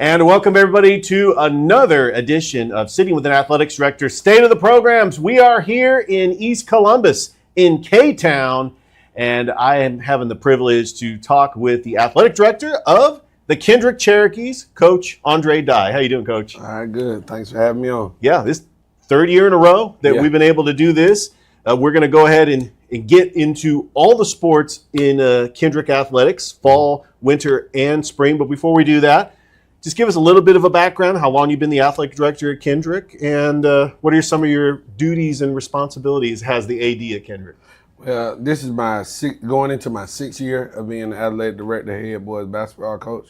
And welcome everybody to another edition of Sitting with an Athletics Director, State of the Programs. We are here in East Columbus in K-Town, and I am having the privilege to talk with the athletic director of the Kendrick Cherokees, Coach Andre Dye. How you doing, Coach? All right, good. Thanks for having me on. Yeah, this third year in a row that we've been able to do this. We're going to go ahead and get into all the sports in Kendrick athletics, fall, winter, and spring. But before we do that, just give us a little bit of a background, how long you've been the athletic director at Kendrick, and what are some of your duties and responsibilities as the AD at Kendrick? Well, this is going into my 6th year of being the athletic director, head boys basketball coach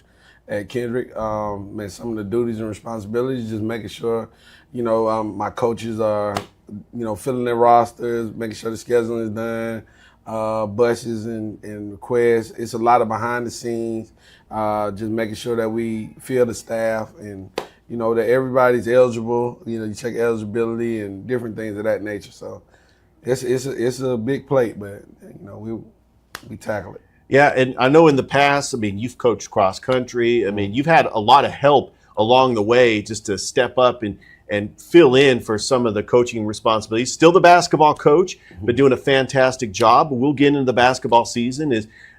at Kendrick. And some of the duties and responsibilities, just making sure, my coaches are, filling their rosters, making sure the scheduling is done, buses and requests. It's a lot of behind the scenes, just making sure that we fill the staff and, that everybody's eligible. You check eligibility and different things of that nature. So it's a big plate, but, we tackle it. Yeah, and I know in the past, you've coached cross country. You've had a lot of help along the way just to step up and fill in for some of the coaching responsibilities. Still the basketball coach, but doing a fantastic job. We'll get into the basketball season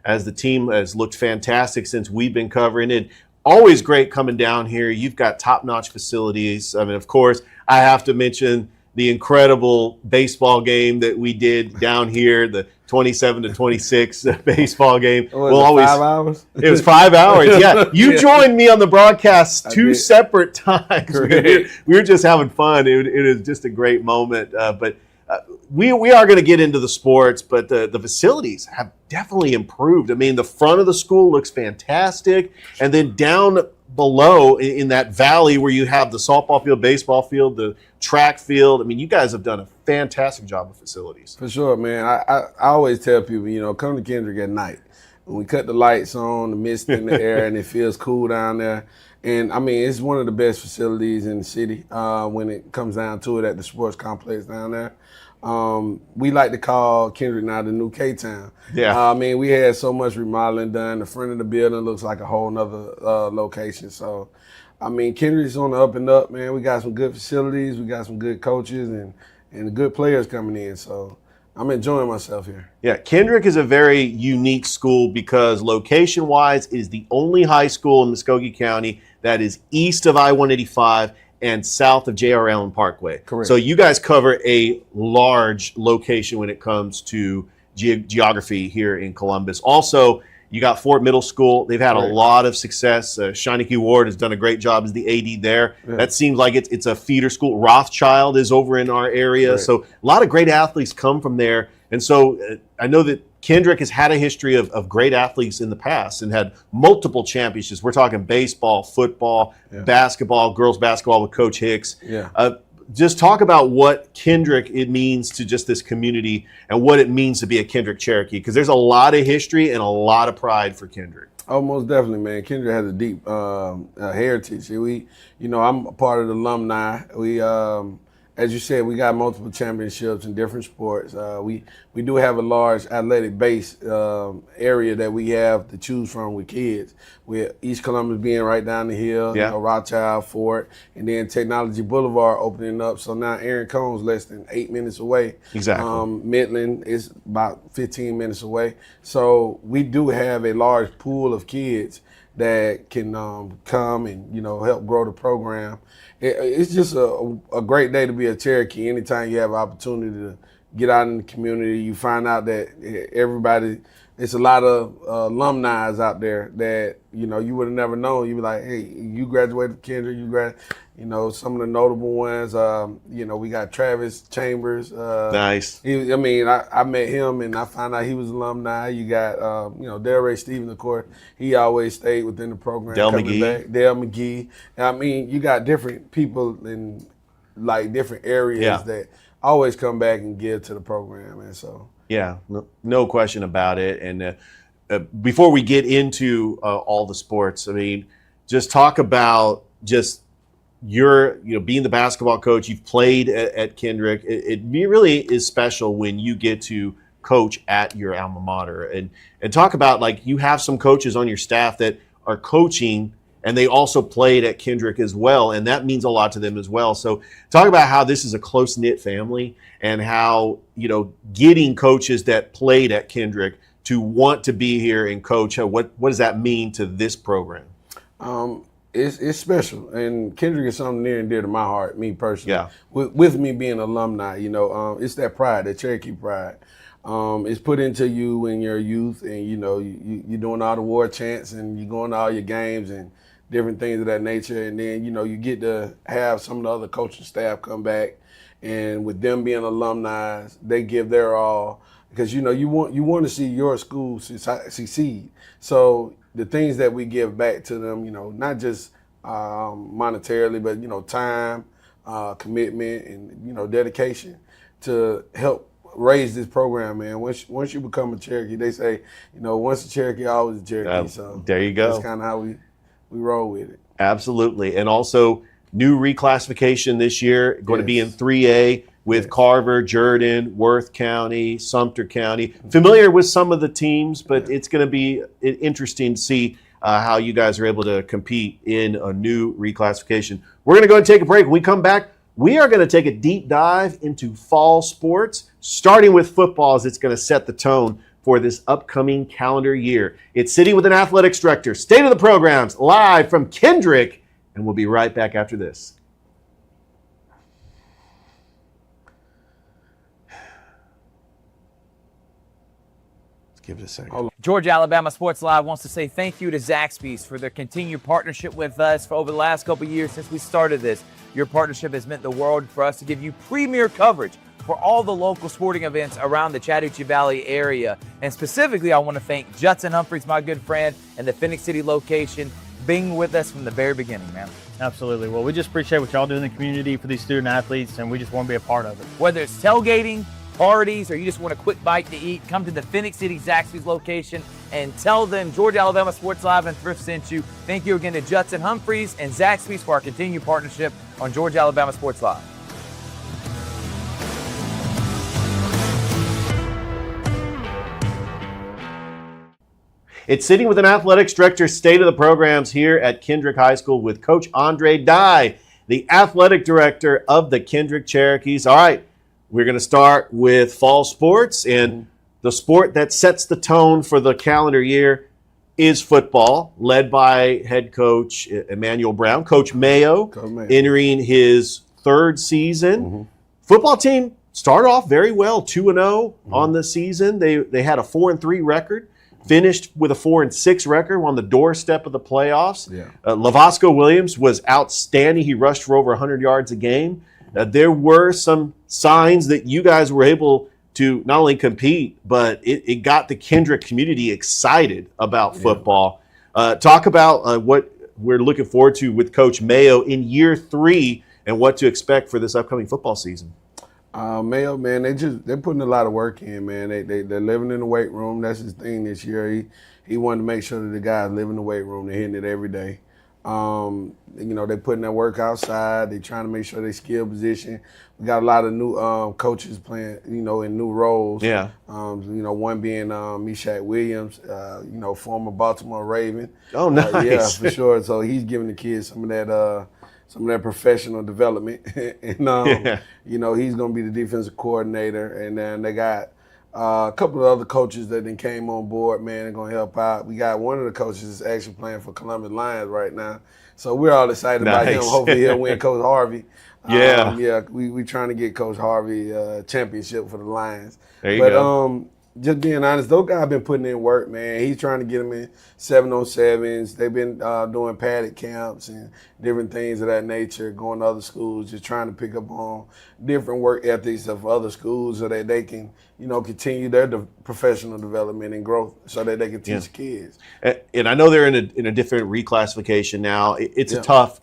as the team has looked fantastic since we've been covering it. Always great coming down here. You've got top-notch facilities. Of course, I have to mention the incredible baseball game that we did down here, the 27-26 baseball game. We'll always 5 hours? It was 5 hours, yeah. You joined me on the broadcast two separate times. We were just having fun. It is just a great moment. But we are going to get into the sports, but the facilities have definitely improved. The front of the school looks fantastic. And then down below in that valley where you have the softball field, baseball field, the track field. You guys have done a fantastic job with facilities. For sure, man. I always tell people, come to Kendrick at night. When we cut the lights on, the mist in the air, and it feels cool down there. And, it's one of the best facilities in the city when it comes down to it at the sports complex down there. We like to call Kendrick now the new K-Town. Yeah. We had so much remodeling done. The front of the building looks like a whole nother location. So, Kendrick's on the up and up, man. We got some good facilities. We got some good coaches and good players coming in. So I'm enjoying myself here. Yeah, Kendrick is a very unique school because location-wise it is the only high school in Muskogee County that is east of I-185 and south of J.R. Allen Parkway. Correct. So you guys cover a large location when it comes to geography here in Columbus. Also, you got Fort Middle School. They've had a lot of success. Shineke Ward has done a great job as the AD there. Yeah. That seems like it's a feeder school. Rothschild is over in our area. Right. So a lot of great athletes come from there. And so I know that Kendrick has had a history of great athletes in the past and had multiple championships. We're talking baseball, football, basketball, girls basketball with Coach Hicks. Yeah. Just talk about what Kendrick it means to just this community and what it means to be a Kendrick Cherokee, because there's a lot of history and a lot of pride for Kendrick. Oh, most definitely, man. Kendrick has a deep heritage. I'm a part of the alumni. We, as you said, we got multiple championships in different sports. We do have a large athletic base area that we have to choose from with kids. With East Columbus being right down the hill, Rothschild, Fort, and then Technology Boulevard opening up. So now Aaron Combs less than 8 minutes away. Exactly. Midland is about 15 minutes away. So we do have a large pool of kids that can come and help grow the program. It's just a great day to be a Cherokee. Anytime you have an opportunity to get out in the community, you find out that it's a lot of alumni out there that you would have never known. You'd be like, hey, you graduated Kendrick, some of the notable ones. We got Travis Chambers. Nice. I met him and I found out he was alumni. You got Delray Stevens, of course. He always stayed within the program. Dale McGee. You got different people in different areas that always come back and give to the program, and so. Yeah, no question about it. And before we get into all the sports, just talk about just your, being the basketball coach. You've played at Kendrick. It really is special when you get to coach at your alma mater, and talk about you have some coaches on your staff that are coaching and they also played at Kendrick as well, and that means a lot to them as well. So talk about how this is a close-knit family and how, getting coaches that played at Kendrick to want to be here and coach, what does that mean to this program? It's special, and Kendrick is something near and dear to my heart, me personally. Yeah. With me being an alumni, it's that pride, that Cherokee pride. It's put into you in your youth, and you're doing all the war chants, and you're going to all your games and different things of that nature, and then you get to have some of the other coaching staff come back, and with them being alumni, they give their all because you want to see your school succeed. So the things that we give back to them, not just monetarily, but time, commitment, and dedication to help raise this program, man. Once you become a Cherokee, they say, once a Cherokee, always a Cherokee. So there you go. That's kind of how we roll with it. Absolutely. And also new reclassification this year, going to be in 3A with Carver, Jordan, Worth County, Sumter County. Familiar with some of the teams, but it's going to be interesting to see how you guys are able to compete in a new reclassification. We're going to go and take a break. When we come back, we are going to take a deep dive into fall sports, starting with football, as it's going to set the tone for this upcoming calendar year. It's Sitting with an Athletics Director, State of the Programs, live from Kendrick, and we'll be right back after this. Let's give it a second. Georgia Alabama Sports Live wants to say thank you to Zaxby's for their continued partnership with us for over the last couple of years since we started this. Your partnership has meant the world for us to give you premier coverage for all the local sporting events around the Chattahoochee Valley area. And specifically, I want to thank Judson Humphreys, my good friend, and the Phoenix City location, being with us from the very beginning, man. Absolutely. Well, we just appreciate what y'all do in the community for these student athletes, and we just want to be a part of it. Whether it's tailgating, parties, or you just want a quick bite to eat, come to the Phoenix City Zaxby's location and tell them Georgia Alabama Sports Live and Thrift sent you. Thank you again to Judson Humphreys and Zaxby's for our continued partnership on Georgia Alabama Sports Live. It's Sitting with an Athletics Director, State of the Programs here at Kendrick High School with Coach Andre Dye, the athletic director of the Kendrick Cherokees. All right, we're going to start with fall sports, and the sport that sets the tone for the calendar year is football, led by head coach Emmanuel Brown, Coach Mayo, entering his third season. Football team started off very well, 2-0 on the season. They had a 4-3 record. Finished with a 4-6 record on the doorstep of the playoffs. Lavasco Williams was outstanding. He rushed for over 100 yards a game. There were some signs that you guys were able to not only compete, but it got the Kendrick community excited about football. Talk about what we're looking forward to with Coach Mayo in year 3 and what to expect for this upcoming football season. Mayo, man, they're putting a lot of work in, man. They're living in the weight room. That's his thing this year. He wanted to make sure that the guys live in the weight room. They're hitting it every day. They're putting their work outside. They're trying to make sure they skill position. We got a lot of new coaches playing, in new roles. One being Meshach Williams, former Baltimore Raven. Oh, nice. Yeah, for sure. So he's giving the kids some of that professional development. And, he's going to be the defensive coordinator. And then they got a couple of other coaches that then came on board, man, they're going to help out. We got one of the coaches that's actually playing for Columbus Lions right now. So we're all excited about him. Hopefully he'll win Coach Harvey. We trying to get Coach Harvey a championship for the Lions. There you go. Just being honest, those guys been putting in work, man. He's trying to get them in 7-on-7s. They've been doing padded camps and different things of that nature, going to other schools, just trying to pick up on different work ethics of other schools so that they can, continue their professional development and growth so that they can teach kids. And I know they're in a different reclassification now. It's a tough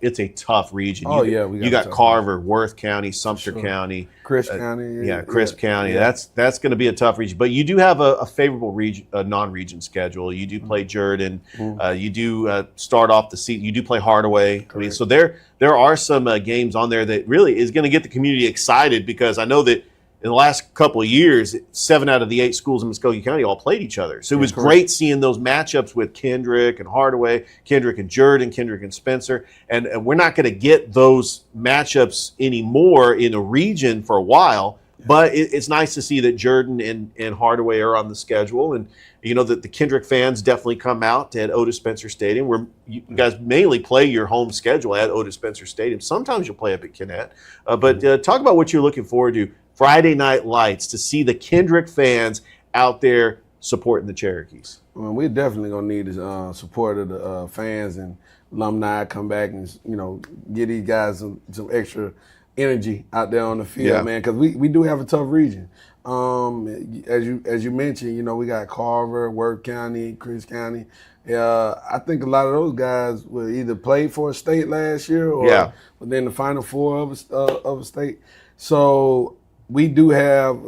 region. You got Carver, Worth County, Sumter County, Crisp County. Crisp County. Yeah. That's going to be a tough region. But you do have a favorable region, non-region schedule. You do play Jordan. You do start off the season. You do play Hardaway. I mean, so there are some games on there that really is going to get the community excited, because I know that in the last couple of years, 7 out of the 8 schools in Muskogee County all played each other. So it was great seeing those matchups with Kendrick and Hardaway, Kendrick and Jordan, Kendrick and Spencer. And we're not going to get those matchups anymore in a region for a while. But it's nice to see that Jordan and Hardaway are on the schedule. And, you know, that the Kendrick fans definitely come out at Otis Spencer Stadium, where you guys mainly play your home schedule at Otis Spencer Stadium. Sometimes you'll play up at Kinnett. But talk about what you're looking forward to Friday Night Lights, to see the Kendrick fans out there supporting the Cherokees. Well, we're definitely going to need the support of the fans and alumni come back and, you know, give these guys some extra energy out there on the field, man, because we do have a tough region. As you mentioned, you know, we got Carver, Worth County, Chris County. I think a lot of those guys were either played for a state last year or within the Final Four of a state. So we do have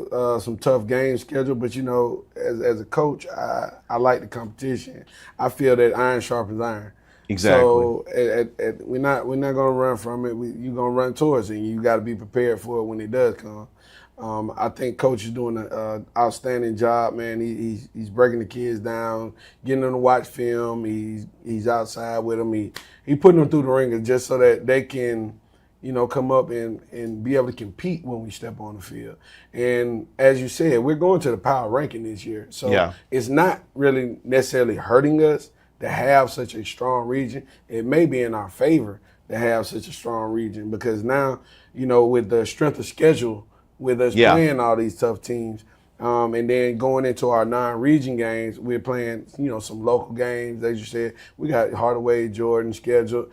some tough games scheduled, but, you know, as a coach, I like the competition. I feel that iron sharpens iron. Exactly. So we're not gonna run from it. You're gonna run towards it, and you got to be prepared for it when it does come. I think Coach is doing an outstanding job, man. He's breaking the kids down, getting them to watch film. He's outside with them. He putting them through the ringer just so that they can, you know, come up and be able to compete when we step on the field. And as you said, we're going to the power ranking this year, so it's not really necessarily hurting us to have such a strong region. It may be in our favor to have such a strong region, because now, you know, with the strength of schedule, with us playing all these tough teams, and then going into our non-region games, we're playing, you know, some local games. As you said, we got Hardaway, Jordan scheduled.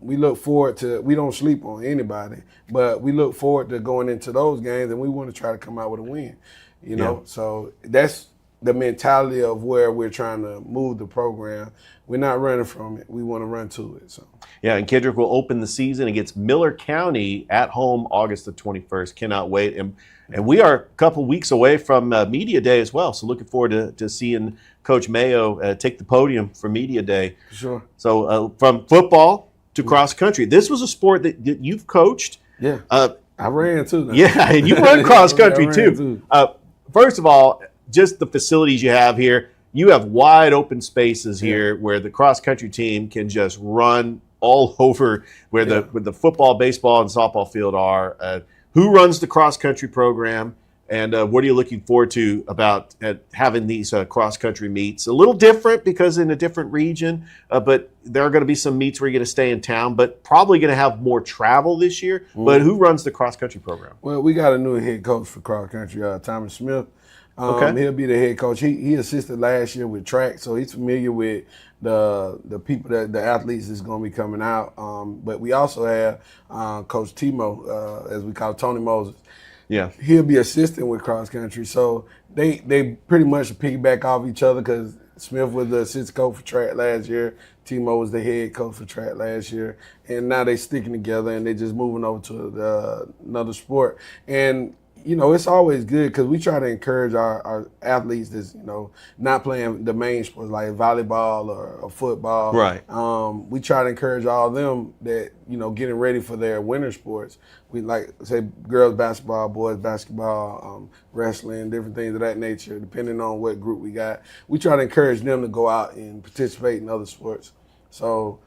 We look forward to, we don't sleep on anybody, but we look forward to going into those games, and we want to try to come out with a win, you know? So that's the mentality of where we're trying to move the program. We're not running from it. We want to run to it. So. Yeah, and Kendrick will open the season against Miller County at home August the 21st. Cannot wait. And we are a couple weeks away from Media Day as well. So looking forward to seeing Coach Mayo take the podium for Media Day. For sure. So from football to cross country. This was a sport that you've coached. Yeah. I ran too. Yeah, and you run cross country too. First of all, just the facilities you have here. You have wide open spaces here where the cross country team can just run all over where the football, baseball, and softball field are. Who runs the cross country program, and what are you looking forward to about having these cross country meets? A little different because in a different region, but there are going to be some meets where you're going to stay in town, but probably going to have more travel this year. But who runs the cross country program? Well, we got a new head coach for cross country, Thomas Smith. He'll be the head coach. He assisted last year with track, so he's familiar with the people, the athletes that's going to be coming out. But we also have Coach Timo, as we call it, Tony Moses. Yeah, he'll be assisting with cross country. So they pretty much piggyback off each other, because Smith was the assistant coach for track last year. Timo was the head coach for track last year, and now they sticking together and they just moving over to another sport. And you know, it's always good because we try to encourage our athletes that's, you know, not playing the main sports like volleyball or football. Right. We try to encourage all of them that, you know, getting ready for their winter sports. We like, say, girls basketball, boys basketball, wrestling, different things of that nature, depending on what group we got. We try to encourage them to go out and participate in other sports. So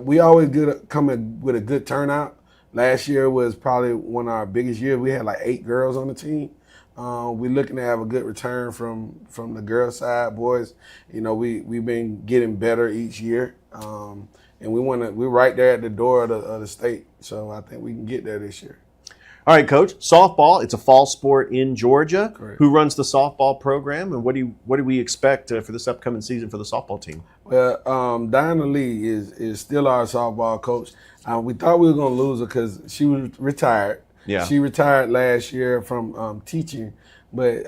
we always come in with a good turnout. Last year was probably one of our biggest years. We had like 8 girls on the team. We're looking to have a good return from the girls' side. Boys, you know, we've been getting better each year, and we're right there at the door of the state. So I think we can get there this year. All right, Coach. Softball. It's a fall sport in Georgia. Correct. Who runs the softball program, and what do we expect for this upcoming season for the softball team? Well, Diana Lee is still our softball coach. We thought we were going to lose her because she was retired. Yeah. She retired last year from teaching, but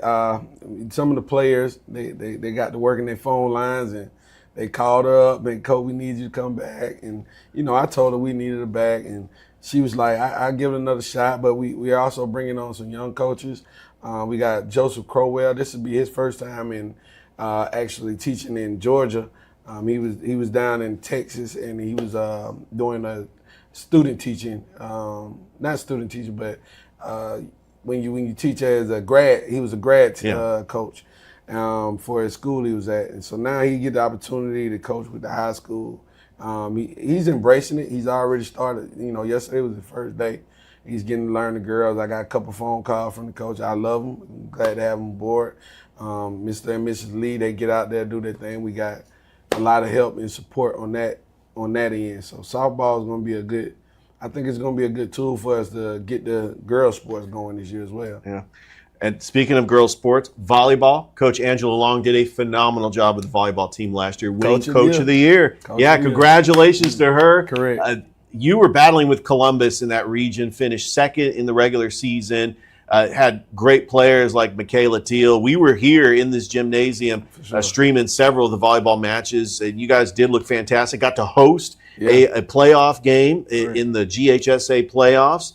some of the players they got to working their phone lines, and they called her up and, Coach, we need you to come back. And you know, I told her we needed her back, and she was like, I'll give it another shot. But we are also bringing on some young coaches. We got Joseph Crowell. This will be his first time in actually teaching in Georgia. He was down in Texas, and he was doing a student teaching, not student teaching, but when you teach as a grad, he was a grad Yeah. coach for his school he was at, and so now he get the opportunity to coach with the high school. He's embracing it. He's already started. Yesterday was the first day. He's getting to learn the girls. I got a couple phone calls from the coach. I love him. I'm glad to have him aboard. Mr. and Mrs. Lee, they get out there, do their thing. We got a lot of help and support on that end. So softball is going to be I think it's going to be a good tool for us to get the girls sports going this year as well. Yeah. And speaking of girls sports, volleyball, Coach Angela Long did a phenomenal job with the volleyball team last year, winning Coach of the Year. Congratulations to her. Correct. You were battling with Columbus in that region, finished second in the regular season, had great players like Michaela Teal. We were here in this gymnasium streaming several of the volleyball matches, and you guys did look fantastic. Got to host a playoff game in the GHSA playoffs.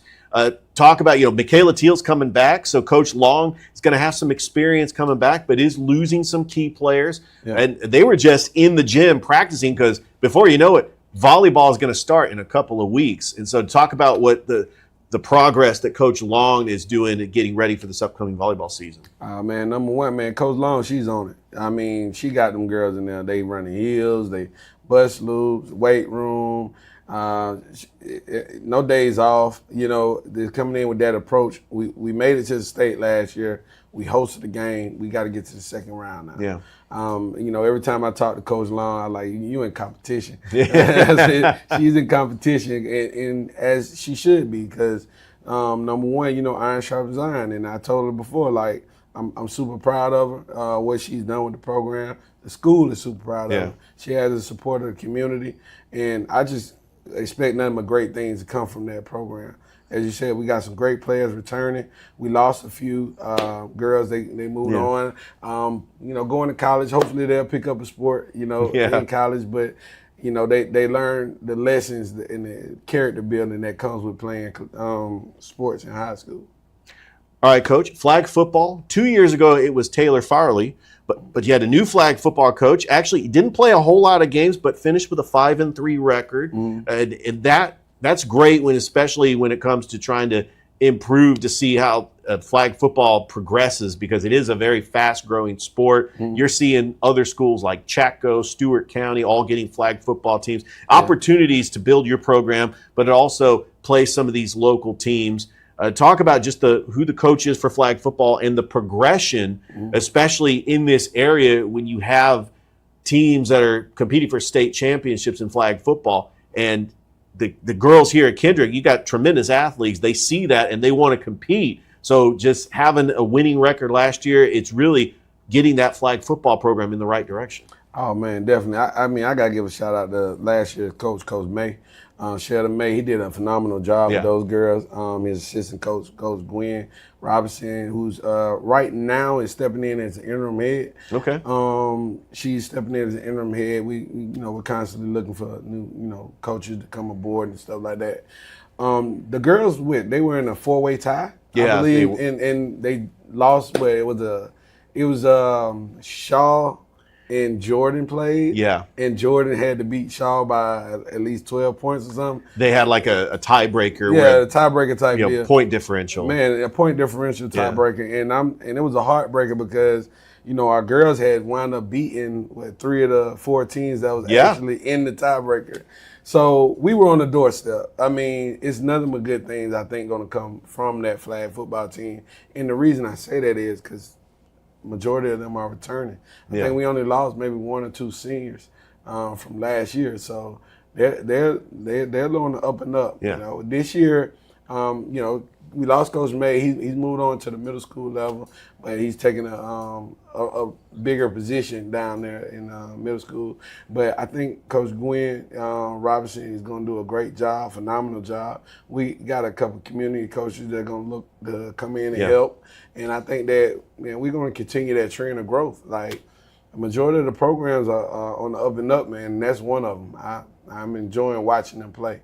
Talk about, Michaela Teal's coming back, so Coach Long is going to have some experience coming back, but is losing some key players. Yeah. And they were just in the gym practicing because before you know it, volleyball is going to start in a couple of weeks. And so talk about what the progress that Coach Long is doing at getting ready for this upcoming volleyball season. Man, number one, man, Coach Long, she's on it. I mean, she got them girls in there. They running heels, they bust loops, weight room, no days off. They're coming in with that approach. We made it to the state last year. We hosted the game. We got to get to the second round now. Yeah. Every time I talk to Coach Long, I'm like, you in competition. Yeah. She's in competition, and as she should be, because number one, iron sharpens iron. And I told her before, like, I'm super proud of her, what she's done with the program. The school is super proud of her. She has the support of the community, and I just expect nothing but great things to come from that program. As you said, we got some great players returning. We lost a few girls. They moved on. Going to college, hopefully they'll pick up a sport, in college. But, they learn the lessons and the character building that comes with playing sports in high school. All right, Coach, flag football. 2 years ago, it was Taylor Farley. But you had a new flag football coach. Actually, he didn't play a whole lot of games, but finished with a 5-3 record. And that's great, especially when it comes to trying to improve to see how flag football progresses, because it is a very fast-growing sport. You're seeing other schools like Chaco, Stewart County, all getting flag football teams. Opportunities to build your program, but it also play some of these local teams. Talk about just who the coach is for flag football and the progression, especially in this area when you have teams that are competing for state championships in flag football. And the girls here at Kendrick, you got tremendous athletes. They see that and they want to compete. So just having a winning record last year, it's really getting that flag football program in the right direction. Oh, man, definitely. I got to give a shout out to last year's coach, Coach May. Sheldon May, he did a phenomenal job with those girls. His assistant coach, Coach Gwen Robinson, who's right now is stepping in as an interim head. Okay. She's stepping in as an interim head. We're constantly looking for new, coaches to come aboard and stuff like that. The girls they were in a 4-way tie, I believe, and they lost. But it was Shaw and Jordan played. Yeah. And Jordan had to beat Shaw by at least 12 points or something. They had like a tiebreaker. Yeah, a tiebreaker type deal. Point differential. Man, a point differential tiebreaker. And it was a heartbreaker because, our girls had wound up beating 3 of the 4 teams that was actually in the tiebreaker. So we were on the doorstep. I mean, it's nothing but good things, I think, going to come from that flag football team. And the reason I say that is because majority of them are returning. I think we only lost maybe 1 or 2 seniors from last year, so they're on the up and up. Yeah. This year, we lost Coach May. He's moved on to the middle school level, but he's taking a bigger position down there in middle school. But I think Coach Gwen Robinson is going to do a great job, phenomenal job. We got a couple community coaches that are going to look to come in and help. And I think that we're going to continue that trend of growth. Like, the majority of the programs are on the up and up, man, and that's one of them. I'm enjoying watching them play.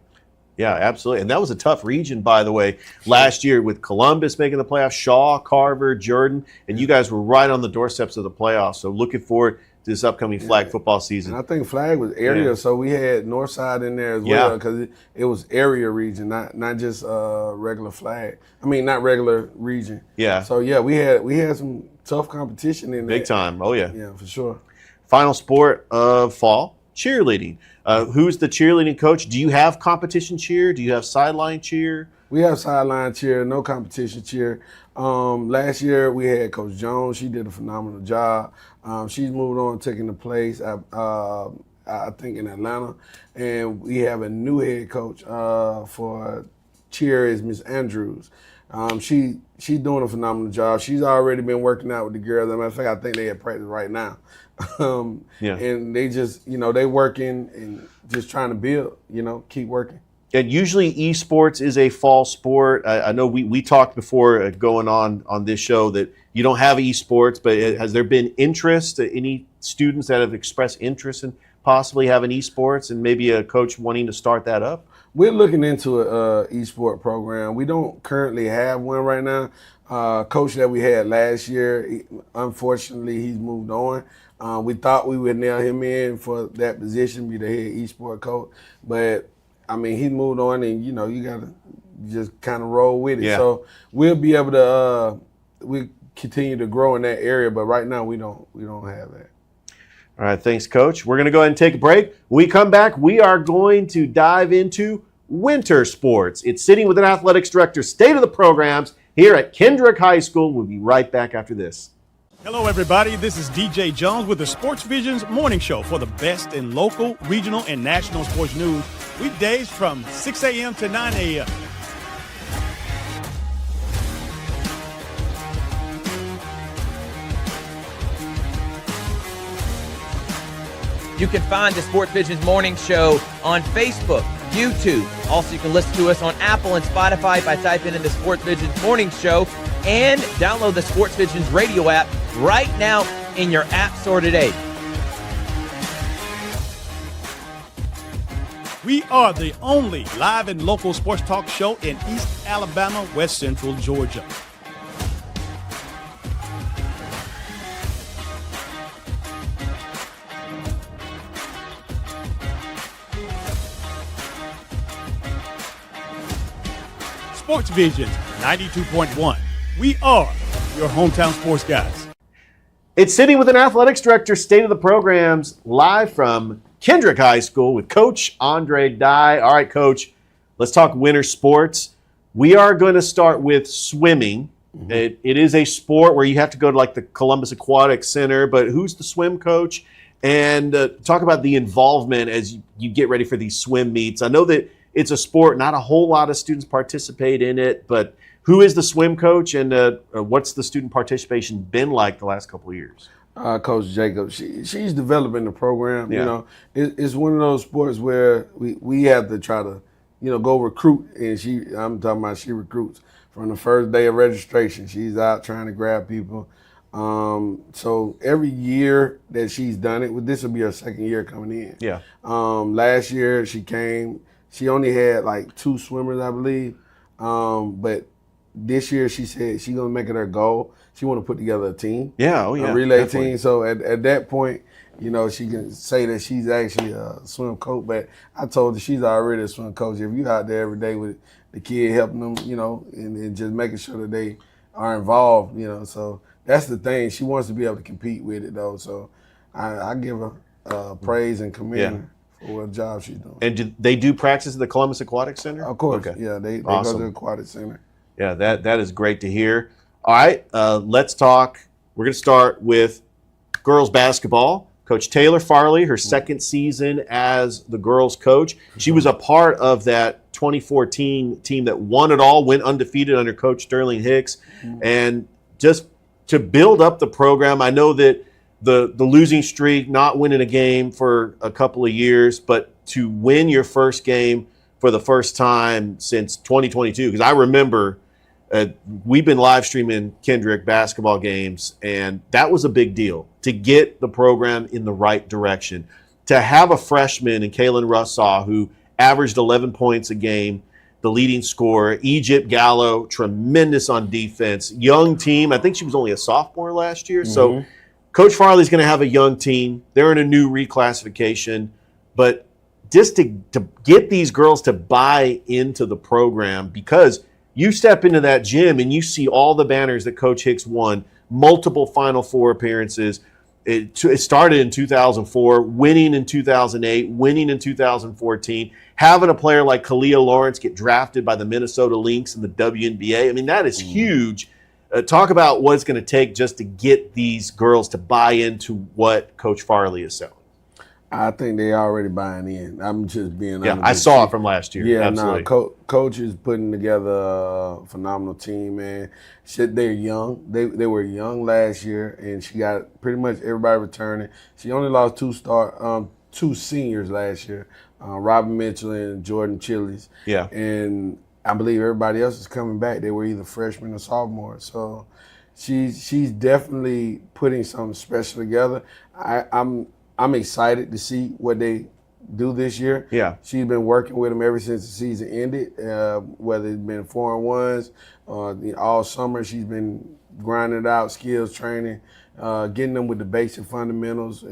Yeah, absolutely. And that was a tough region, by the way, last year with Columbus making the playoffs, Shaw, Carver, Jordan, and you guys were right on the doorsteps of the playoffs. So looking forward this upcoming flag football season. And I think flag was area, so we had North Side in there as well because it was area region, not just regular flag. I mean, not regular region. Yeah. So yeah, we had some tough competition in there. Big time. Oh yeah. Yeah, for sure. Final sport of fall, cheerleading. Who's the cheerleading coach? Do you have competition cheer? Do you have sideline cheer? We have sideline cheer, no competition cheer. Last year we had Coach Jones. She did a phenomenal job. She's moved on, taking the place, I think, in Atlanta. And we have a new head coach for cheer is Miss Andrews. She's doing a phenomenal job. She's already been working out with the girls. As a matter of fact, I think they at practice right now. And they just, they working and just trying to build, keep working. And usually esports is a fall sport. I know we talked before going on this show that you don't have esports, but has there been interest, any students that have expressed interest in possibly having esports and maybe a coach wanting to start that up? We're looking into a esport program. We don't currently have one right now. Coach that we had last year, unfortunately, he's moved on. We thought we would nail him in for that position, be the head esport coach, but I mean, he moved on, and you got to just kind of roll with it. Yeah. So we'll be able to we continue to grow in that area, but right now we don't have that. All right, thanks, Coach. We're going to go ahead and take a break. When we come back, we are going to dive into winter sports. It's Sitting with an Athletics Director, State of the Programs here at Kendrick High School. We'll be right back after this. Hello, everybody. This is DJ Jones with the Sports Vision's morning show for the best in local, regional, and national sports news. Weekdays from 6 a.m. to 9 a.m. You can find the Sports Vision's morning show on Facebook, YouTube. Also, you can listen to us on Apple and Spotify by typing in the Sports Vision's morning show, and download the Sports Vision's radio app right now in your app store today. We are the only live and local sports talk show in East Alabama, West Central Georgia. Sports Vision 92.1. We are your hometown sports guys. It's Sitting with an Athletics Director, State of the Programs, live from Kendrick High School with Coach Andre Dye. All right, Coach, let's talk winter sports. We are going to start with swimming. Mm-hmm. It is a sport where you have to go to like the Columbus Aquatic Center, but who's the swim coach? And talk about the involvement as you get ready for these swim meets. I know that it's a sport, not a whole lot of students participate in it, but who is the swim coach, and what's the student participation been like the last couple of years? Coach Jacob, she's developing the program. Yeah. It's one of those sports where we have to try to, go recruit. And I'm talking about she recruits from the first day of registration. She's out trying to grab people. So every year that she's done it, this will be her second year coming in. Yeah. Last year she came. She only had like 2 swimmers, I believe. But this year she said she's gonna make it her goal. She want to put together a team. Yeah, oh yeah, a relay definitely. team. So at that point, she can say that she's actually a swim coach. But I told her she's already a swim coach. If you out there every day with the kid helping them, and just making sure that they are involved, So that's the thing. She wants to be able to compete with it though. So I give her praise and commend her for what job she's doing. And do they do practice at the Columbus Aquatic Center? Of course, Okay. yeah. They Awesome. go to the Aquatic Center. Yeah, that is great to hear. All right, let's talk. We're going to start with girls basketball. Coach Taylor Farley, her second season as the girls coach. She was a part of that 2014 team that won it all, went undefeated under Coach Sterling Hicks. And just to build up the program, I know that the losing streak, not winning a game for a couple of years, but to win your first game for the first time since 2022, because I remember we've been live streaming Kendrick basketball games, and that was a big deal to get the program in the right direction. To have a freshman in Kaylin Russaw who averaged 11 points a game, the leading scorer, Egypt Gallo, tremendous on defense, young team. I think she was only a sophomore last year. So Coach Farley's going to have a young team. They're in a new reclassification. But just to get these girls to buy into the program, because you step into that gym and you see all the banners that Coach Hicks won, multiple Final Four appearances. It started in 2004, winning in 2008, winning in 2014, having a player like Kalia Lawrence get drafted by the Minnesota Lynx in the WNBA. I mean, that is huge. Talk about what it's going to take just to get these girls to buy into what Coach Farley is selling. I think they already buying in. I'm just being Yeah, honest. I saw it from last year. Yeah, absolutely. Coach is putting together a phenomenal team, man. They're young. They were young last year, and she got pretty much everybody returning. She only lost two seniors last year, Robin Mitchell and Jordan Chillies. Yeah. And I believe everybody else is coming back. They were either freshmen or sophomores. So she's definitely putting something special together. I'm excited to see what they do this year. Yeah. She's been working with them ever since the season ended, whether it's been 4-on-1s all summer. She's been grinding out, skills training, getting them with the basic fundamentals,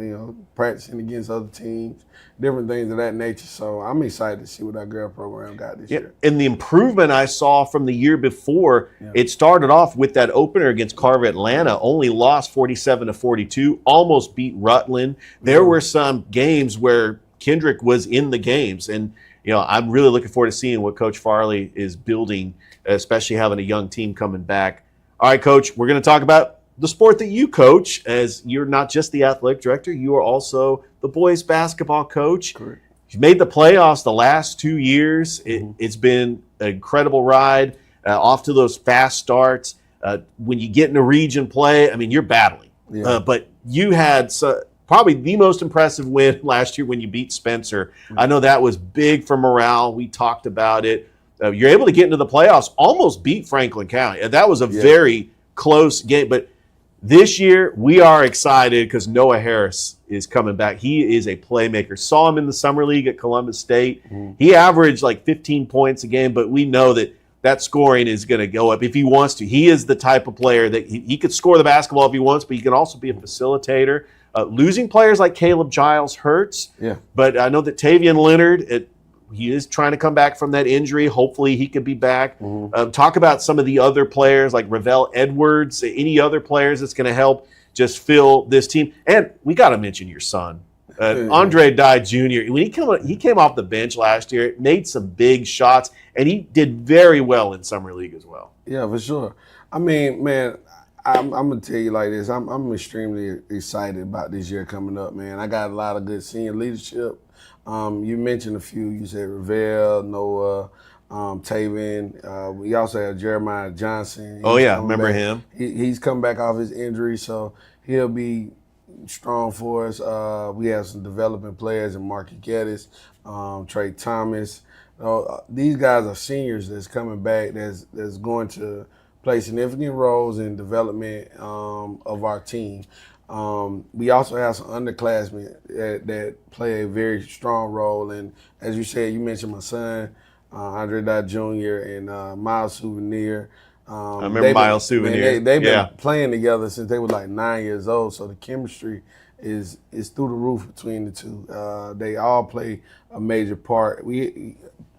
practicing against other teams, different things of that nature. So I'm excited to see what our girl program got this year. And the improvement I saw from the year before, it started off with that opener against Carver Atlanta, only lost 47-42, almost beat Rutland. There were some games where Kendrick was in the games. And, I'm really looking forward to seeing what Coach Farley is building, especially having a young team coming back. All right, Coach, we're going to talk about the sport that you coach, as you're not just the athletic director, you are also the boys basketball coach. Correct. You've made the playoffs the last 2 years. It's been an incredible ride, off to those fast starts. When you get into region play, I mean, you're battling. Yeah. But you had probably the most impressive win last year when you beat Spencer. I know that was big for morale. We talked about it. You're able to get into the playoffs, almost beat Franklin County. And that was a very close game. But this year, we are excited because Noah Harris is coming back. He is a playmaker. Saw him in the summer league at Columbus State. He averaged like 15 points a game, but we know that scoring is going to go up if he wants to. He is the type of player that he could score the basketball if he wants, but he can also be a facilitator. Losing players like Caleb Giles hurts. Yeah. But I know that Tavian Leonard, he is trying to come back from that injury. Hopefully he could be back. Talk about some of the other players like Ravel Edwards, any other players that's going to help just fill this team. And we got to mention your son, Andre Dye Jr. When he came off the bench last year, made some big shots, and he did very well in summer league as well. Yeah, for sure. I mean, man, I'm gonna tell you like this. I'm extremely excited about this year coming up, man. I got a lot of good senior leadership. You mentioned a few. You said Ravel, Noah, Taven. We also have Jeremiah Johnson. Remember him? He's come back off his injury, so he'll be strong for us. We have some developing players in Marky Geddes, Trey Thomas. These guys are seniors that's coming back that's going to play significant roles in development of our team. We also have some underclassmen that play a very strong role. And as you said, you mentioned my son, Andre Dye Jr. and Miles Souvenir. I remember Miles Souvenir. They've been playing together since they were like 9 years old, so the chemistry is through the roof between the two. They all play a major part.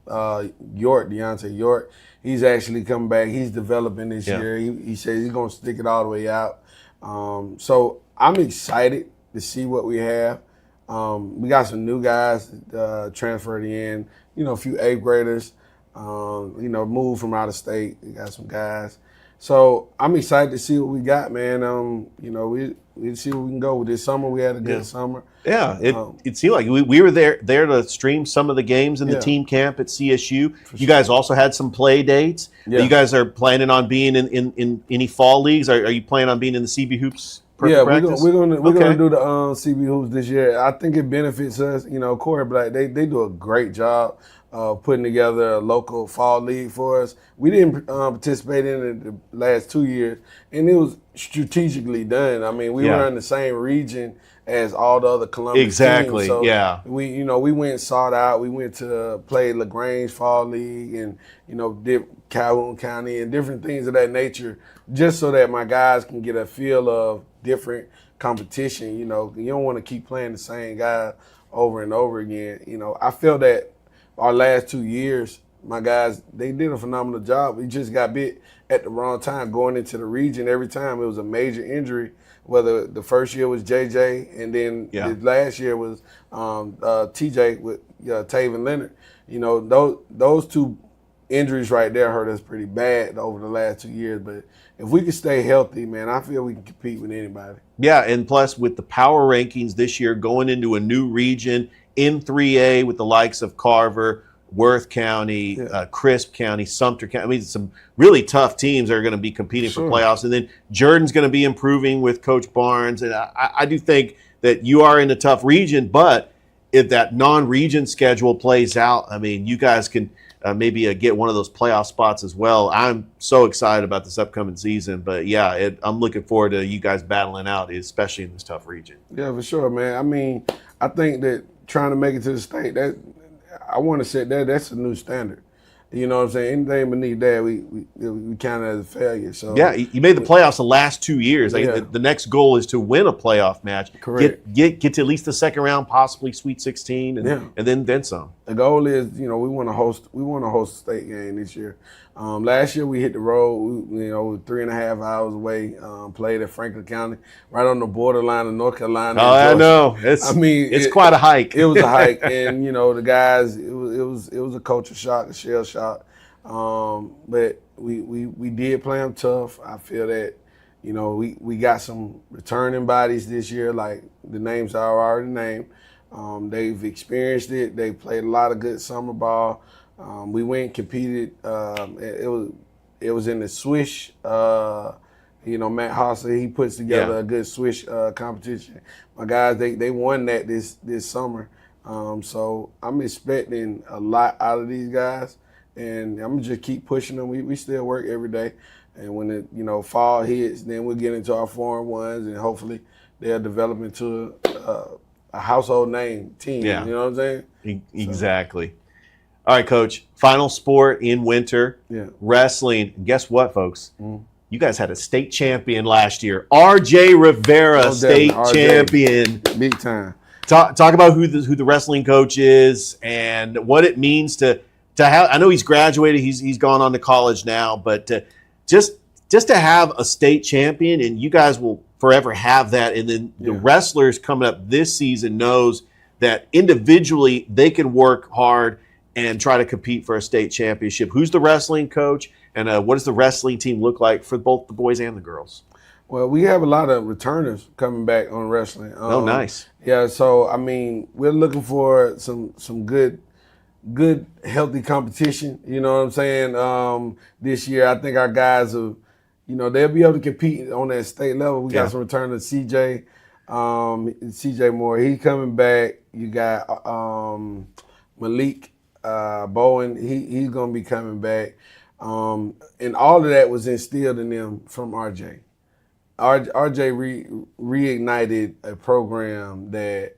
Deontay York, he's actually come back. He's developing this year. He says he's going to stick it all the way out. So I'm excited to see what we have. We got some new guys transferred in, a few 8th graders, moved from out of state. We got some guys. So I'm excited to see what we got, man. We see where we can go with this summer. We had a good summer. Yeah, it seemed like we were there to stream some of the games in the team camp at CSU. You guys also had some play dates. Yeah. You guys are planning on being in any fall leagues? Are you planning on being in the CB Hoops practice? we're gonna do the CB Hoops this year. I think it benefits us. Corey Black, they do a great job putting together a local fall league for us. We didn't participate in it the last 2 years, and it was strategically done. I mean, we were in the same region as all the other Columbus teams. So we went and sought out. We went to play LaGrange Fall League and, did Calhoun County and different things of that nature, just so that my guys can get a feel of different competition. You know, you don't want to keep playing the same guy over and over again. You know, I feel that our last 2 years, my guys, they did a phenomenal job. We just got bit at the wrong time going into the region. Every time it was a major injury, whether the first year was JJ and then the last year was TJ with Taven Leonard. You know, those two injuries right there hurt us pretty bad over the last 2 years. But if we can stay healthy, man, I feel we can compete with anybody. Yeah, and plus with the power rankings this year going into a new region in 3A with the likes of Carver, Worth County, Crisp County, Sumter County. I mean, some really tough teams that are going to be competing for playoffs. And then Jordan's going to be improving with Coach Barnes. And I do think that you are in a tough region, but if that non-region schedule plays out, I mean, you guys can maybe get one of those playoff spots as well. I'm so excited about this upcoming season. But, yeah, I'm looking forward to you guys battling out, especially in this tough region. Yeah, for sure, man. I mean, I think that trying to make it to the state, I want to say that's a new standard. You know what I'm saying? Anything beneath that, we kind of as a failure. So yeah, you made the playoffs the last 2 years. The next goal is to win a playoff match. Correct. Get to at least the second round, possibly Sweet 16, and then some. The goal is, we want to host a state game this year. Last year we hit the road. We 3.5 hours away. Played at Franklin County, right on the borderline of North Carolina. Oh, I know. It's quite a hike. It was a hike, and the guys. It was a culture shock, a shell shock. But we did play them tough. I feel that we got some returning bodies this year, like the names I already named. They've experienced it. They played a lot of good summer ball. We went and competed. It was in the swish. Matt Hosser, he puts together a good swish competition. My guys, they won that this summer. So I'm expecting a lot out of these guys, and I'm gonna just keep pushing them. We still work every day, and when the fall hits, then we'll get into our foreign ones, and hopefully they'll develop into a household name team. Yeah. You know what I'm saying? Exactly. All right, Coach. Final sport in winter, wrestling. Guess what, folks? You guys had a state champion last year. RJ Rivera, state champion. Big time. Talk about who the wrestling coach is and what it means to have. I know he's graduated. He's gone on to college now, but just to have a state champion, and you guys will forever have that. And then the wrestlers coming up this season knows that individually they can work hard and try to compete for a state championship. Who's the wrestling coach, and what does the wrestling team look like for both the boys and the girls? Well, we have a lot of returners coming back on wrestling. Oh, nice. Yeah, so, I mean, we're looking for some good, healthy competition, you know what I'm saying? This year, I think our guys will, they'll be able to compete on that state level. We got some returners, CJ Moore, he's coming back. You got Malik Bowen, he's going to be coming back. And all of that was instilled in them from RJ. RJ reignited a program that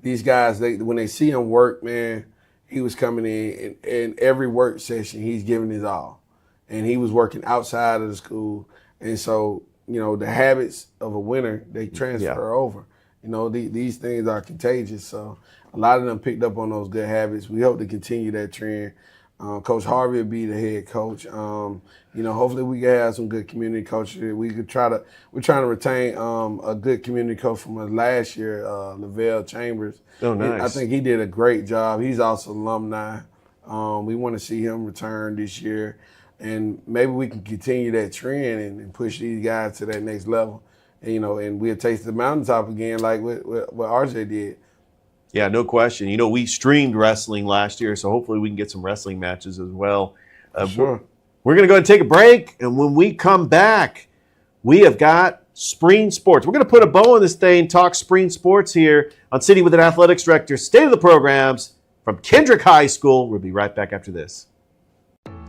these guys, when they see him work, man, he was coming in and every work session, he's giving his all. And he was working outside of the school. And so, the habits of a winner, they transfer over. These things are contagious. So a lot of them picked up on those good habits. We hope to continue that trend. Coach Harvey will be the head coach. Hopefully we can have some good community coaches. We're trying to retain a good community coach from us last year, Lavelle Chambers. Oh, nice. I think he did a great job. He's also alumni. We want to see him return this year. And maybe we can continue that trend and push these guys to that next level. And we'll taste the mountaintop again like what RJ did. Yeah, no question. We streamed wrestling last year, so hopefully we can get some wrestling matches as well. Sure. We're going to go and take a break, and when we come back, we have got spring sports. We're going to put a bow on this thing, talk spring sports here on City with an Athletics Director, State of the Programs from Kendrick High School. We'll be right back after this.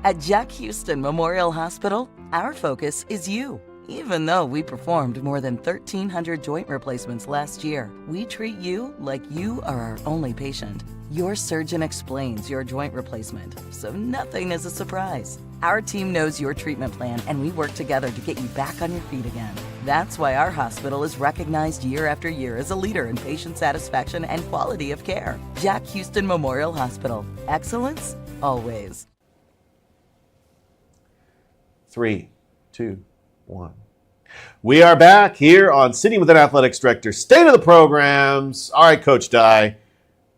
At Jack Houston Memorial Hospital, our focus is you. Even though we performed more than 1,300 joint replacements last year, we treat you like you are our only patient. Your surgeon explains your joint replacement, so nothing is a surprise. Our team knows your treatment plan, and we work together to get you back on your feet again. That's why our hospital is recognized year after year as a leader in patient satisfaction and quality of care. Jack Houston Memorial Hospital. Excellence, always. 3, 2, 1. We are back here on Sitting with an Athletics Director, State of the Programs. All right, Coach Dye,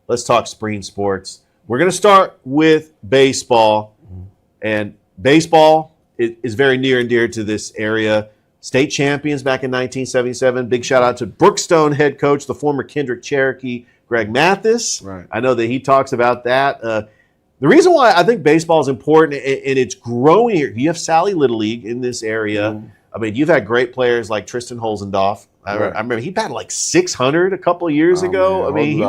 let's talk spring sports. We're going to start with baseball. And baseball is very near and dear to this area. State champions back in 1977. Big shout out to Brookstone head coach, the former Kendrick Cherokee, Greg Mathis. Right. I know that he talks about that. The reason why I think baseball is important and it's growing here, you have Sally Little League in this area. Mm-hmm. I mean, you've had great players like Tristan Holzendorf. I remember he batted like 600 a couple of years ago. Man, I mean, he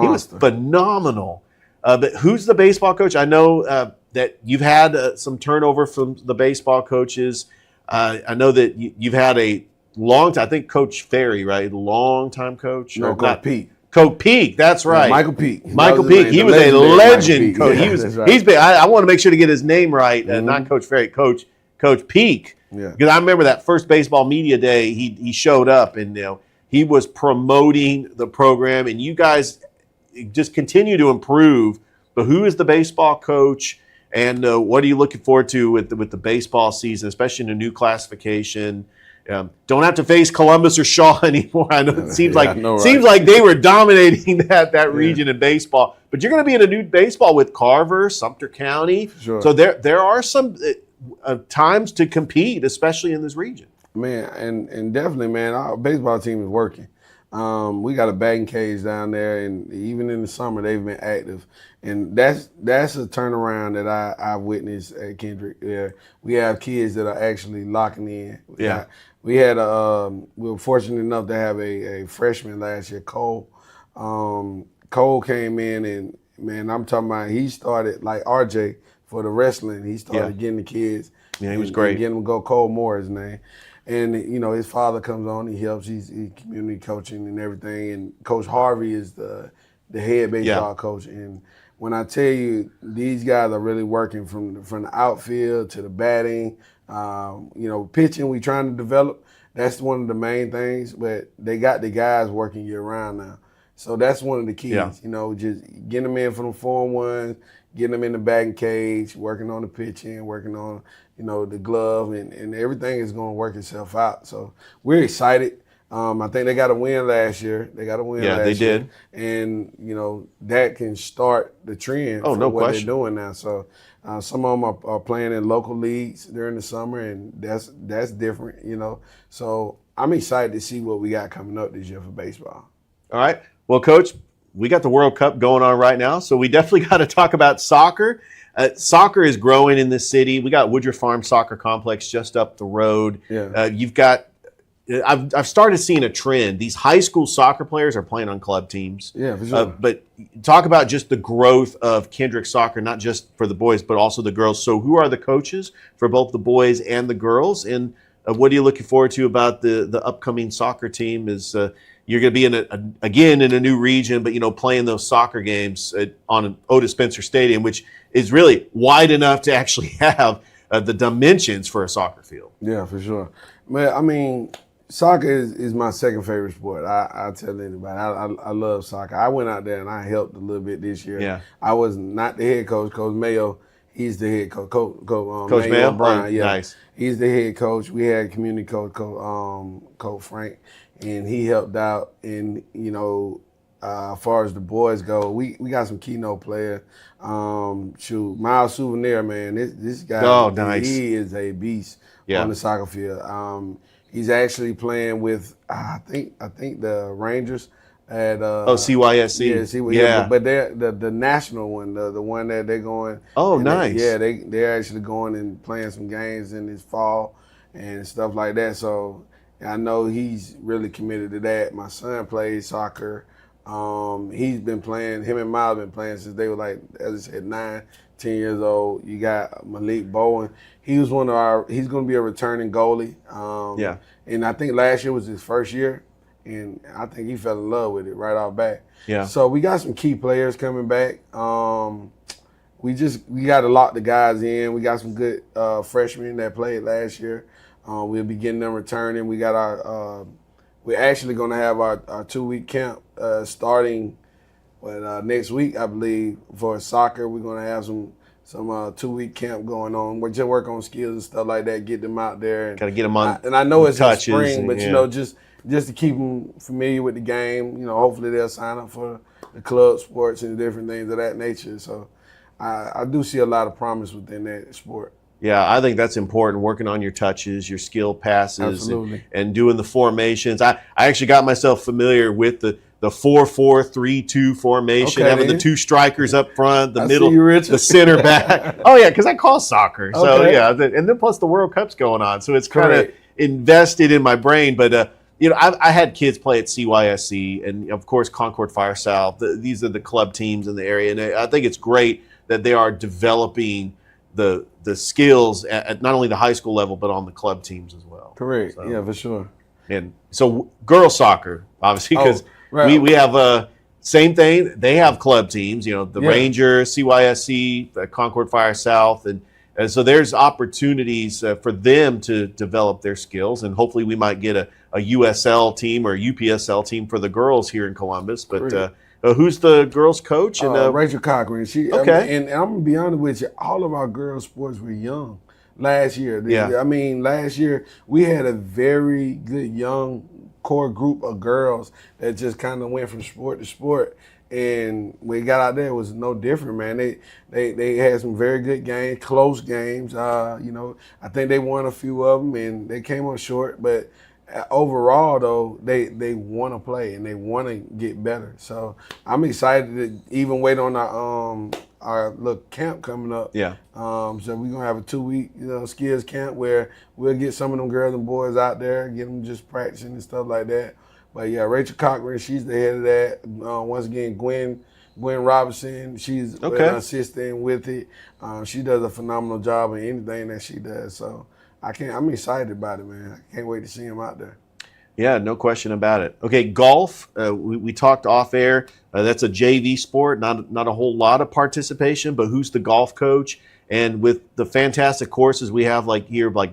was phenomenal. But who's the baseball coach? I know that you've had some turnover from the baseball coaches. I know that you've had a long time, I think Coach Ferry, right? Long-time coach? No, Coach Peak. Coach Peak, that's right. Michael Peak. Michael Peak. He was a legend coach. Yeah, He's been. I want to make sure to get his name right. Not Coach Ferry, Coach Peak. Yeah. Because I remember that first baseball media day, he showed up and he was promoting the program, and you guys just continue to improve. But who is the baseball coach, and what are you looking forward to with the baseball season, especially in a new classification? Don't have to face Columbus or Shaw anymore. I know it seems like they were dominating that region in baseball. But you're going to be in a new baseball with Carver, Sumter County. Sure. So there are some times to compete, especially in this region. Man, and definitely, man, our baseball team is working. We got a batting cage down there, and even in the summer, they've been active. And that's a turnaround that I've witnessed at Kendrick. Yeah, we have kids that are actually locking in. Yeah. We were fortunate enough to have a freshman last year, Cole. Cole came in, and, man, I'm talking about he started like RJ for the wrestling. He started getting the kids. Yeah, he was great. Getting them to go. Cole Moore, his name. And, his father comes on, he helps, he's community coaching and everything. And Coach Harvey is the head baseball coach. And when I tell you, these guys are really working from the outfield to the batting, pitching we trying to develop. That's one of the main things, but they got the guys working year round now. So that's one of the keys, just getting them in from the 4-1s, getting them in the batting cage, working on the pitching, working on, the glove, and everything is going to work itself out. So we're excited. I think they got a win last year. Yeah, they did. And, that can start the trend for what they're doing now. So some of them are playing in local leagues during the summer, and that's different, So I'm excited to see what we got coming up this year for baseball. All right. Well, Coach, we got the World Cup going on right now, so we definitely got to talk about soccer. Soccer is growing in this city. We got Woodruff Farm Soccer Complex just up the road. Yeah. You've got I've started seeing a trend. These high school soccer players are playing on club teams. Yeah, for sure. But talk about just the growth of Kendrick soccer, not just for the boys, but also the girls. So who are the coaches for both the boys and the girls? And what are you looking forward to about the upcoming soccer team? Is you're going to be in a new region, but playing those soccer games on an Otis Spencer Stadium, which is really wide enough to actually have the dimensions for a soccer field. Yeah, for sure. Man, I mean, soccer is my second favorite sport. I tell anybody, I love soccer. I went out there and I helped a little bit this year. Yeah. I was not the head coach. Coach Mayo, he's the head coach. Coach Mayo? Brian, yeah. Nice. He's the head coach. We had community coach, Coach Frank, and he helped out. And, as far as the boys go, we got some keynote players. Miles Souvenir, man, this guy, nice. He is a beast on the soccer field. He's actually playing with I think the Rangers at CYSC. Yeah, but they're the national one, the one that they're going. Oh, nice. They're actually going and playing some games in this fall and stuff like that. So I know he's really committed to that. My son plays soccer. He's been playing. Him and Miles been playing since they were like, as I said, 9, 10 years old. You got Malik Bowen. He was he's going to be a returning goalie. And I think last year was his first year, and I think he fell in love with it right off bat. Yeah. So we got some key players coming back. we got to lock the guys in. We got some good freshmen that played last year. We'll be getting them returning. We got we're actually going to have our 2-week camp starting next week, I believe, for soccer. We're going to have some 2-week camp going on. We're just work on skills and stuff like that, get them out there. And Got to get them on. and I know it's in touches spring, but yeah. just to keep them familiar with the game. Hopefully they'll sign up for the club sports and different things of that nature. So I do see a lot of promise within that sport. Yeah, I think that's important, working on your touches, your skill passes, and doing the formations. I actually got myself familiar with the 4-4-3-2 formation, having the 2 strikers up front, the middle, the center back. Oh, yeah, because I call soccer. So, yeah, and then plus the World Cup's going on. So it's kind of invested in my brain. But, I had kids play at CYSC and, of course, Concord Fire South. These are the club teams in the area. And I think it's great that they are developing the skills at not only the high school level, but on the club teams as well. Correct. So, yeah, for sure. And so girls soccer, obviously, because we have same thing. They have club teams, the Rangers, CYSC, Concord Fire South. And so there's opportunities for them to develop their skills. And hopefully we might get a USL team or a UPSL team for the girls here in Columbus. But who's the girls coach? And Rachel Cochran. And I'm going to be honest with you, all of our girls sports were young last year. Last year we had a very good young core group of girls that just kind of went from sport to sport. And when we got out there, it was no different, man. They had some very good games, close games. I think they won a few of them, and they came up short. But overall, though, they want to play and they want to get better. So I'm excited to even wait on our little camp coming up. Yeah. So we're gonna have a 2-week skills camp where we'll get some of them girls and boys out there, get them just practicing and stuff like that. But yeah, Rachel Cochran, she's the head of that. Once again, Gwen Robinson, she's an assistant with it. She does a phenomenal job in anything that she does. So I'm excited about it, man. I can't wait to see them out there. Yeah, no question about it. Okay, golf. We talked off air. That's a JV sport, not a whole lot of participation. But who's the golf coach? And with the fantastic courses we have, like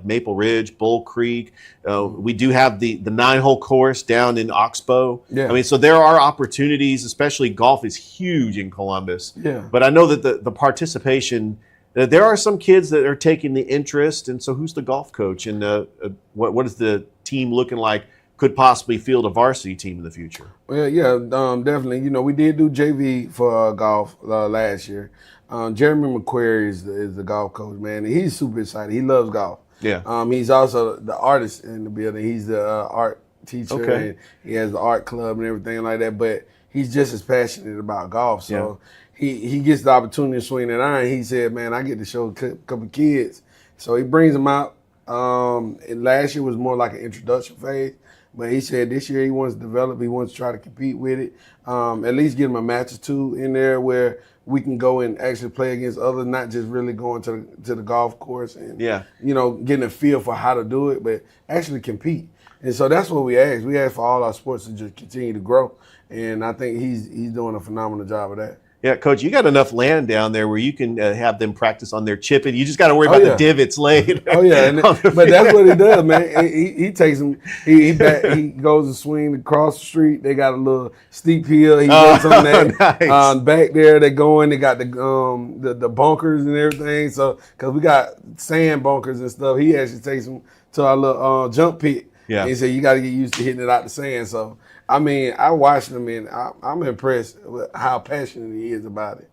Maple Ridge, Bull Creek, we do have the 9-hole course down in Oxbow. Yeah. So there are opportunities. Especially golf is huge in Columbus. Yeah. But I know that the participation. There are some kids that are taking the interest, and so who's the golf coach, and what is the team looking like? Could possibly field a varsity team in the future? Well, yeah, definitely. We did do JV for golf last year. Jeremy McQuarrie is the golf coach, man. And he's super excited. He loves golf. Yeah. He's also the artist in the building. He's the art teacher, and he has the art club and everything like that. But he's just as passionate about golf. So he gets the opportunity to swing that iron. He said, man, I get to show a couple kids. So he brings them out. And last year was more like an introduction phase. But he said this year he wants to develop. He wants to try to compete with it. At least get him a match or 2 in there where we can go and actually play against others, not just really going to the golf course and getting a feel for how to do it, but actually compete. And so that's what we ask. We ask for all our sports to just continue to grow. And I think he's doing a phenomenal job of that. Yeah, Coach, you got enough land down there where you can have them practice on their chipping. You just got to worry about the divots laid. Oh yeah, but that's what he does, man. He takes them. He goes and swing across the street. They got a little steep hill. He goes on that. Nice. Back there, they go in. They got the bunkers and everything. So because we got sand bunkers and stuff, he actually takes them to our little jump pit. Yeah. And he said you got to get used to hitting it out the sand. So. I mean, I watched him, and I'm impressed with how passionate he is about it.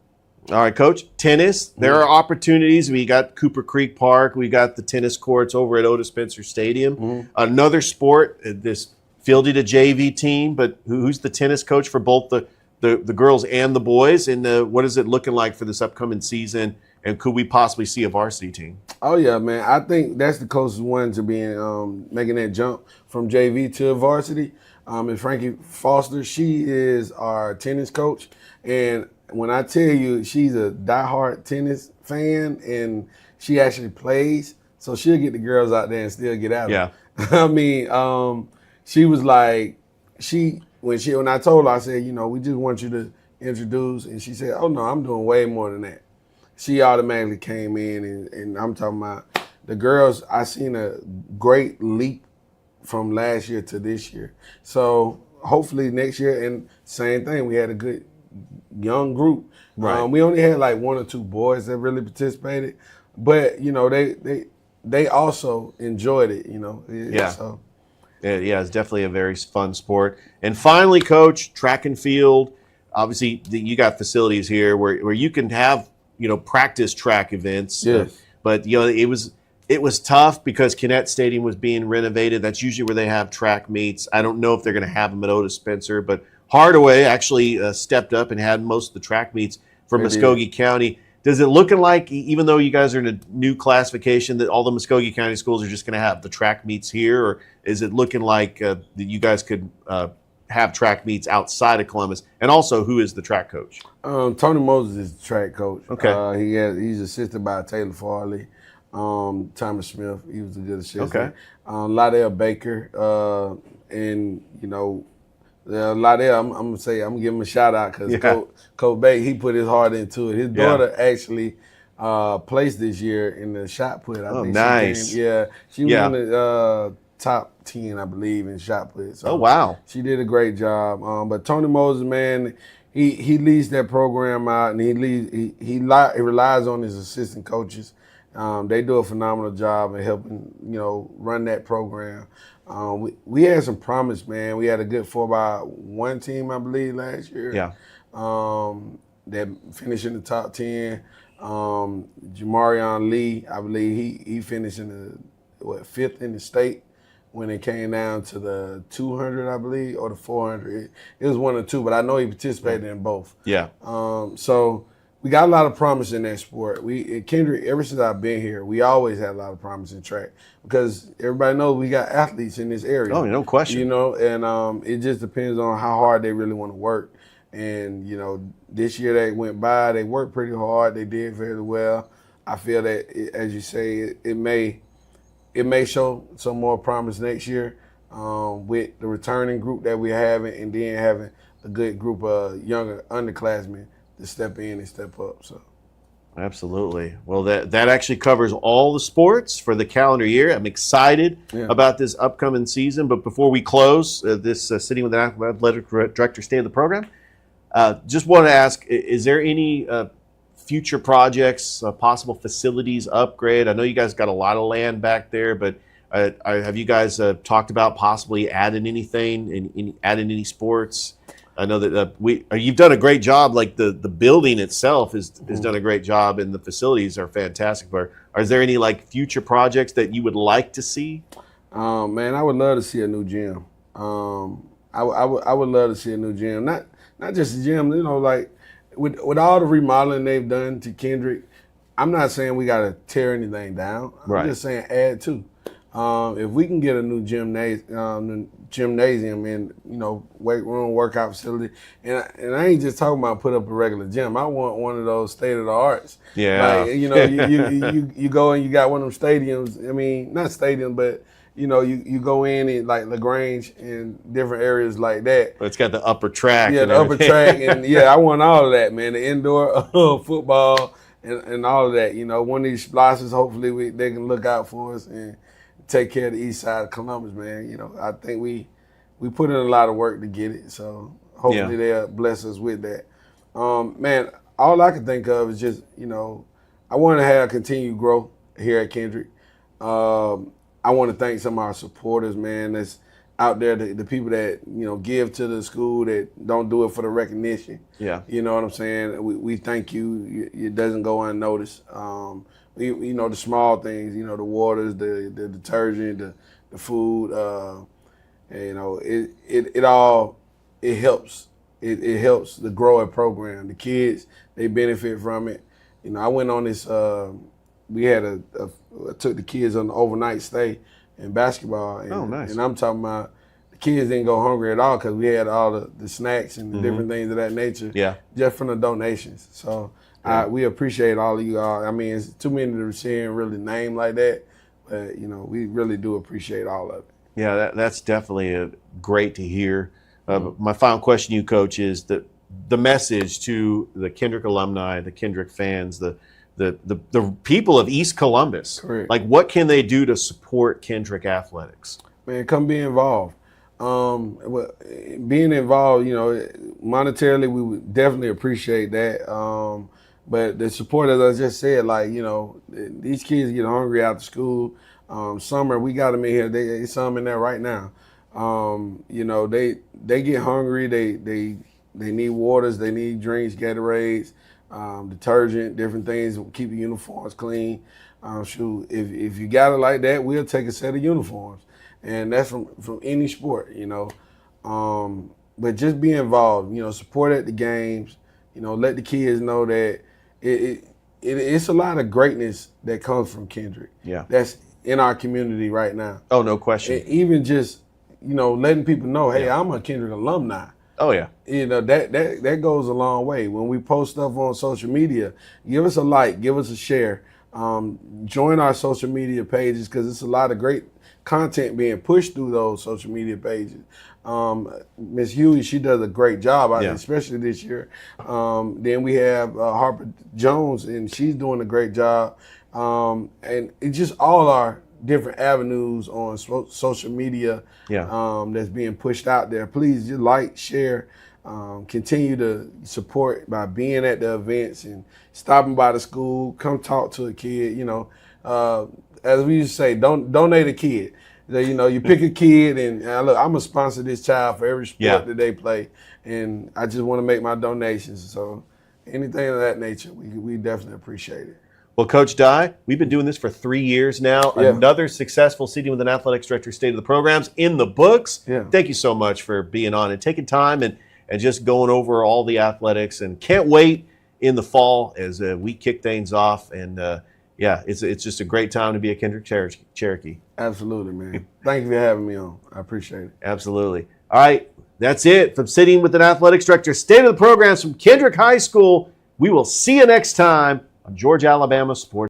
All right, Coach. Tennis. There are opportunities. We got Cooper Creek Park. We got the tennis courts over at Otis Spencer Stadium. Another sport, this fielded a JV team, but who's the tennis coach for both the girls and the boys? And what is it looking like for this upcoming season? And could we possibly see a varsity team? Oh, yeah, man. I think that's the closest one to being making that jump from JV to varsity. And Frankie Foster, she is our tennis coach. And when I tell you she's a diehard tennis fan and she actually plays, so she'll get the girls out there and still get out of it. I mean, she was like, when I told her, I said, we just want you to introduce. And she said, oh, no, I'm doing way more than that. she automatically came in, and I'm talking about the girls. I seen a great leap from last year to this year. So hopefully next year, and same thing, we had a good young group. Right. We only had like 1 or 2 boys that really participated, but you know they also enjoyed it. You know. Yeah. So. Yeah, it's definitely a very fun sport. And finally, Coach, track and field. Obviously, you got facilities here where you can have practice track events. Yes. But it was tough because Kinnett Stadium was being renovated. That's usually where they have track meets. I don't know if they're going to have them at Otis Spencer, but Hardaway actually stepped up and had most of the track meets for Muskogee County. Does it looking like, even though you guys are in a new classification, that all the Muskogee County schools are just going to have the track meets here, or is it looking like that you guys could have track meets outside of Columbus? And also, who is the track coach? Tony Moses is the track coach. Okay. He's assisted by Taylor Farley, Thomas Smith. He was a good assistant. Okay. Lydell Baker, and Lydell. I'm gonna give him a shout out because Coach Baker, he put his heart into it. His daughter actually placed this year in the shot put. I think nice. She was in the top 10, I believe, in shot put. So wow. She did a great job. But Tony Moses, man, he leads that program out, and he relies on his assistant coaches. They do a phenomenal job in helping run that program. We had some promise, man. We had a good 4x1 team, I believe, last year. Yeah. That finished in the top 10. Jamarion Lee, I believe he finished in the 5th in the state when it came down to the 200, I believe, or the 400. It was 1 or 2, but I know he participated in both. Yeah. So we got a lot of promise in that sport. At Kendrick, ever since I've been here, we always had a lot of promise in track because everybody knows we got athletes in this area. Oh, no question. And it just depends on how hard they really want to work. And, this year they went by, they worked pretty hard, they did very well. I feel that, as you say, it may show some more promise next year with the returning group that we're having, and then having a good group of younger underclassmen to step in and step up. So, absolutely. Well, that actually covers all the sports for the calendar year. I'm excited about this upcoming season. But before we close this Sitting with an Athletic Director State of the Program, just want to ask, is there any future projects, possible facilities upgrade? I know you guys got a lot of land back there, but have you guys talked about possibly adding anything, adding any sports? I know that you've done a great job. Like the building itself has done a great job, and the facilities are fantastic. But is there any future projects that you would like to see? Man, I would love to see a new gym. I would love to see a new gym. Not just a gym, with all the remodeling they've done to Kendrick. I'm not saying we got to tear anything down. I'm just saying add to. If we can get a new gymnasium and weight room, workout facility, and I ain't just talking about put up a regular gym. I want one of those state of the arts. Yeah. You go and you got one of them stadiums. I mean, not stadium, but you go in like LaGrange and different areas like that. It's got the upper track. Yeah, and the everything. upper track, and I want all of that, man. The indoor football and all of that. One of these splashes, hopefully they can look out for us and take care of the east side of Columbus, man. I think we put in a lot of work to get it, so hopefully they'll bless us with that. Man, all I can think of is just, I want to have continued growth here at Kendrick. I want to thank some of our supporters, man, that's out there, the people that, give to the school, that don't do it for the recognition. Yeah. You know what I'm saying? We thank you. It doesn't go unnoticed. The small things, the waters, the detergent, the food, it helps. It helps the growing program. The kids, they benefit from it. I went on this, I took the kids on the overnight stay in basketball. And, nice. And I'm talking about the kids didn't go hungry at all because we had all the snacks and the different things of that nature just from the donations. So we appreciate all of you all. I mean, it's too many to say and really name like that, but, we really do appreciate all of it. Yeah, that's definitely great to hear. My final question to you, Coach, is the message to the Kendrick alumni, the Kendrick fans, the the people of East Columbus. Correct. Like, what can they do to support Kendrick athletics? Man, come be involved. Being involved, monetarily, we would definitely appreciate that. But the support, as I just said, these kids get hungry after school. Summer, we got them in here. There's some in there right now. They get hungry. They need waters. They need drinks, Gatorades, detergent, different things to keep the uniforms clean. If you got it like that, we'll take a set of uniforms. And that's from any sport, But just be involved, support at the games, let the kids know that it's a lot of greatness that comes from Kendrick. Yeah. That's in our community right now. Oh, no question. And even just, letting people know, hey, I'm a Kendrick alumni. Oh, yeah. That goes a long way. When we post stuff on social media, give us a like, give us a share. Join our social media pages because it's a lot of great content being pushed through those social media pages. Miss Huey, she does a great job, especially this year. Then we have Harper Jones, and she's doing a great job. And it's just all our different avenues on social media that's being pushed out there. Please just like, share, continue to support by being at the events and stopping by the school. Come talk to a kid. As we used to say, don't donate a kid. You pick a kid, and look, I'm gonna sponsor this child for every sport that they play, and I just want to make my donations. So anything of that nature, we definitely appreciate it. Well, Coach Dye, we've been doing this for 3 years now. Yeah. Another successful Seating with an Athletics Director State of the Programs in the books. Yeah. Thank you so much for being on and taking time and just going over all the athletics. And can't wait in the fall as we kick things off. And it's just a great time to be a Kendrick Cherokee. Absolutely, man. Thank you for having me on. I appreciate it. Absolutely. All right, that's it from Sitting with an Athletics Director State of the Programs from Kendrick High School. We will see you next time on Georgia Alabama Sports.